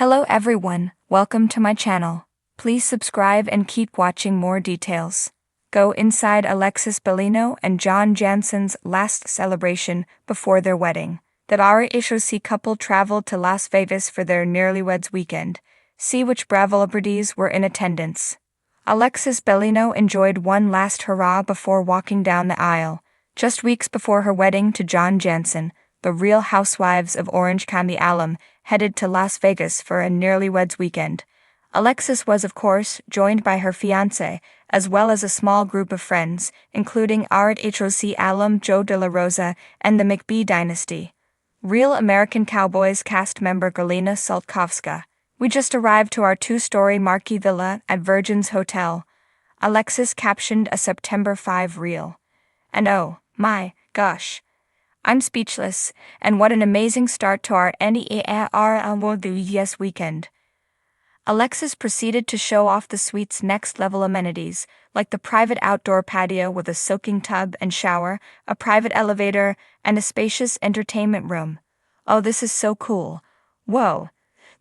Hello everyone, welcome to my channel. Please subscribe and keep watching more details. Go inside Alexis Bellino and John Janssen's last celebration before their wedding. The RHOC couple traveled to Las Vegas for their newlyweds weekend. See which Bravo celebrities were in attendance. Alexis Bellino enjoyed one last hurrah before walking down the aisle, just weeks before her wedding to John Janssen. The Real Housewives of Orange County alum headed to Las Vegas for a newlyweds weekend. Alexis was, of course, joined by her fiancé, as well as a small group of friends, including RHOC alum Joe De La Rosa and the McBee dynasty. Real American Cowboys cast member Galina Saltkovska. We just arrived to our two-story marquee villa at Virgin's Hotel. Alexis captioned a September 5 reel. And oh, my gosh. I'm speechless, and what an amazing start to our NEAR weekend. Alexis proceeded to show off the suite's next-level amenities, like the private outdoor patio with a soaking tub and shower, a private elevator, and a spacious entertainment room. Oh, this is so cool. Whoa.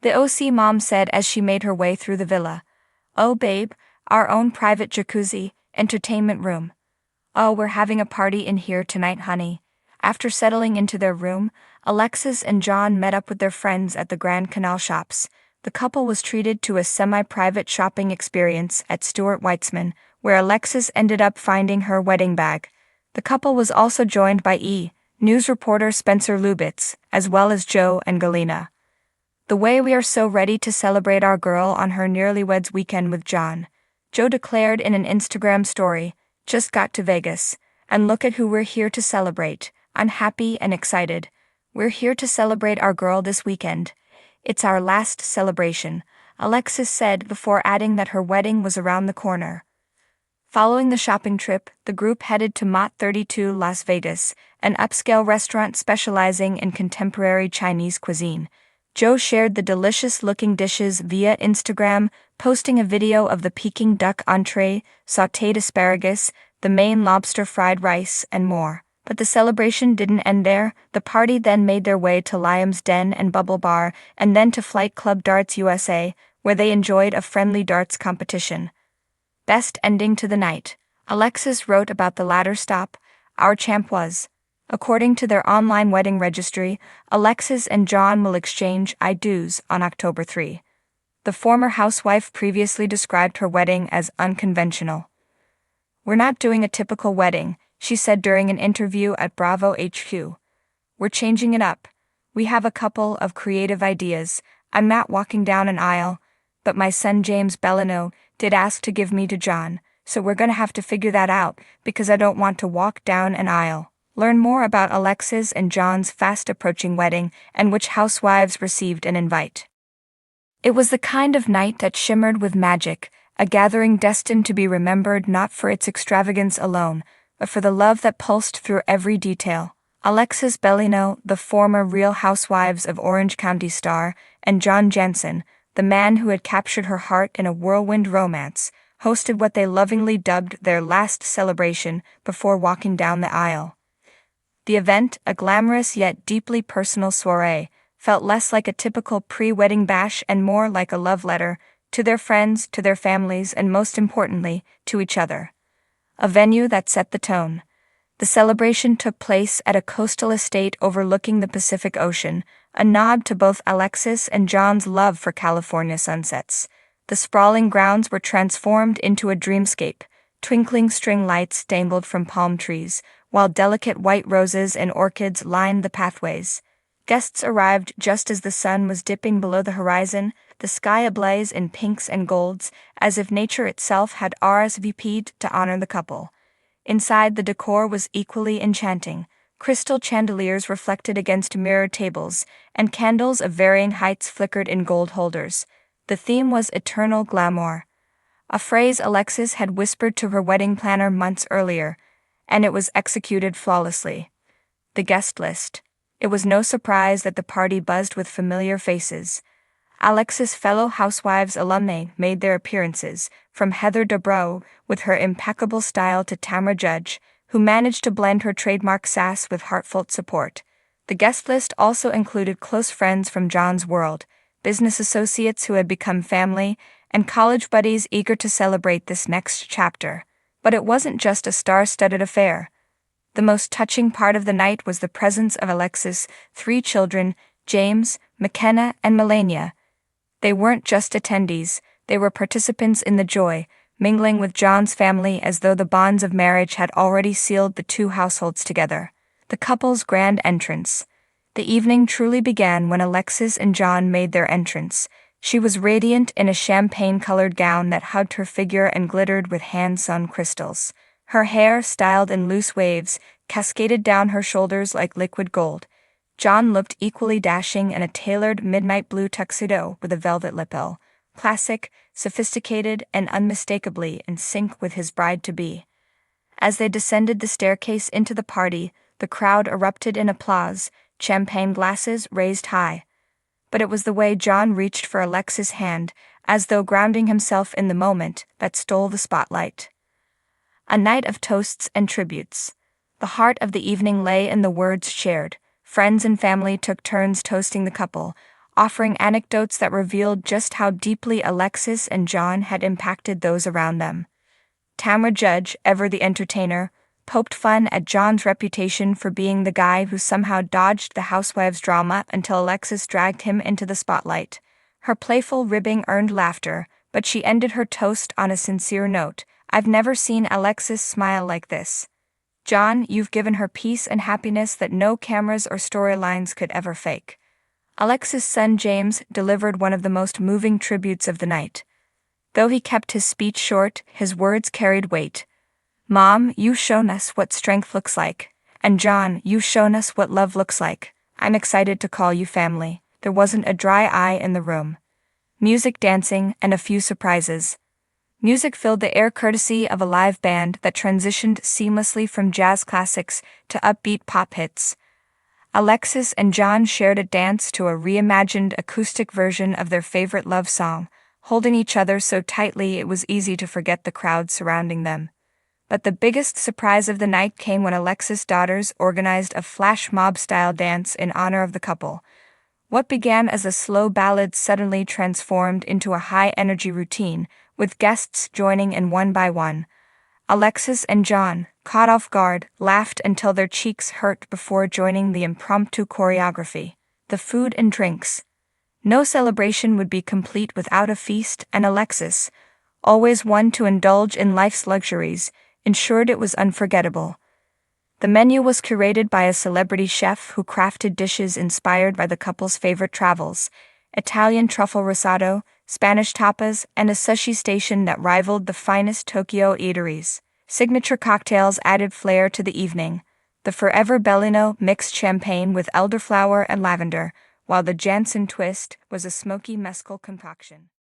The OC mom said as she made her way through the villa. Oh babe, our own private jacuzzi, entertainment room. Oh, we're having a party in here tonight, honey. After settling into their room, Alexis and John met up with their friends at the Grand Canal Shops. The couple was treated to a semi-private shopping experience at Stuart Weitzman, where Alexis ended up finding her wedding bag. The couple was also joined by News reporter Spencer Lubitz, as well as Joe and Galina. The way we are so ready to celebrate our girl on her newlyweds weekend with John. Joe declared in an Instagram story, just got to Vegas, and look at who we're here to celebrate. I'm happy and excited. We're here to celebrate our girl this weekend. It's our last celebration, Alexis said before adding that her wedding was around the corner. Following the shopping trip, the group headed to Mott 32 Las Vegas, an upscale restaurant specializing in contemporary Chinese cuisine. Joe shared the delicious-looking dishes via Instagram, posting a video of the Peking duck entree, sautéed asparagus, the Maine lobster fried rice, and more. But the celebration didn't end there. The party then made their way to Liam's Den and Bubble Bar, and then to Flight Club Darts USA, where they enjoyed a friendly darts competition. Best ending to the night. Alexis wrote about the latter stop. Our champ was. According to their online wedding registry, Alexis and John will exchange I do's on October 3. The former housewife previously described her wedding as unconventional. We're not doing a typical wedding, she said during an interview at Bravo HQ. We're changing it up. We have a couple of creative ideas. I'm not walking down an aisle, but my son James Bellino did ask to give me to John, so we're gonna have to figure that out because I don't want to walk down an aisle. Learn more about Alexis and John's fast-approaching wedding and which housewives received an invite. It was the kind of night that shimmered with magic, a gathering destined to be remembered not for its extravagance alone, but for the love that pulsed through every detail. Alexis Bellino, the former Real Housewives of Orange County star, and John Janssen, the man who had captured her heart in a whirlwind romance, hosted what they lovingly dubbed their last celebration before walking down the aisle. The event, a glamorous yet deeply personal soiree, felt less like a typical pre-wedding bash and more like a love letter to their friends, to their families, and most importantly, to each other. A venue that set the tone. The celebration took place at a coastal estate overlooking the Pacific Ocean, a nod to both Alexis and John's love for California sunsets. The sprawling grounds were transformed into a dreamscape. Twinkling string lights dangled from palm trees, while delicate white roses and orchids lined the pathways. Guests arrived just as the sun was dipping below the horizon, the sky ablaze in pinks and golds, as if nature itself had RSVP'd to honor the couple. Inside, the decor was equally enchanting. Crystal chandeliers reflected against mirrored tables, and candles of varying heights flickered in gold holders. The theme was eternal glamour, a phrase Alexis had whispered to her wedding planner months earlier, and it was executed flawlessly. The guest list. It was no surprise that the party buzzed with familiar faces. Alexis' fellow Housewives alumni made their appearances, from Heather Dubrow, with her impeccable style, to Tamra Judge, who managed to blend her trademark sass with heartfelt support. The guest list also included close friends from John's world, business associates who had become family, and college buddies eager to celebrate this next chapter. But it wasn't just a star-studded affair. The most touching part of the night was the presence of Alexis' 3 children, James, McKenna, and Melania. They weren't just attendees, they were participants in the joy, mingling with John's family as though the bonds of marriage had already sealed the 2 households together. The couple's grand entrance. The evening truly began when Alexis and John made their entrance. She was radiant in a champagne-colored gown that hugged her figure and glittered with hand-sewn crystals. Her hair, styled in loose waves, cascaded down her shoulders like liquid gold. John looked equally dashing in a tailored midnight blue tuxedo with a velvet lapel. Classic, sophisticated, and unmistakably in sync with his bride-to-be. As they descended the staircase into the party, the crowd erupted in applause, champagne glasses raised high. But it was the way John reached for Alexis' hand, as though grounding himself in the moment, that stole the spotlight. A night of toasts and tributes. The heart of the evening lay in the words shared. Friends and family took turns toasting the couple, offering anecdotes that revealed just how deeply Alexis and John had impacted those around them. Tamra Judge, ever the entertainer, poked fun at John's reputation for being the guy who somehow dodged the Housewives drama until Alexis dragged him into the spotlight. Her playful ribbing earned laughter, but she ended her toast on a sincere note. "I've never seen Alexis smile like this. John, you've given her peace and happiness that no cameras or storylines could ever fake." Alexis' son James delivered one of the most moving tributes of the night. Though he kept his speech short, his words carried weight. "Mom, you've shown us what strength looks like. And John, you've shown us what love looks like. I'm excited to call you family." There wasn't a dry eye in the room. Music, dancing, and a few surprises. Music filled the air courtesy of a live band that transitioned seamlessly from jazz classics to upbeat pop hits. Alexis and John shared a dance to a reimagined acoustic version of their favorite love song, holding each other so tightly it was easy to forget the crowd surrounding them. But the biggest surprise of the night came when Alexis' daughters organized a flash mob-style dance in honor of the couple. What began as a slow ballad suddenly transformed into a high-energy routine, with guests joining in one by one. Alexis and John, caught off guard, laughed until their cheeks hurt before joining the impromptu choreography. The food and drinks. No celebration would be complete without a feast, and Alexis, always one to indulge in life's luxuries, ensured it was unforgettable. The menu was curated by a celebrity chef who crafted dishes inspired by the couple's favorite travels: Italian truffle risotto, Spanish tapas, and a sushi station that rivaled the finest Tokyo eateries. Signature cocktails added flair to the evening. The forever Bellino mixed champagne with elderflower and lavender, while the Janssen twist was a smoky mezcal concoction.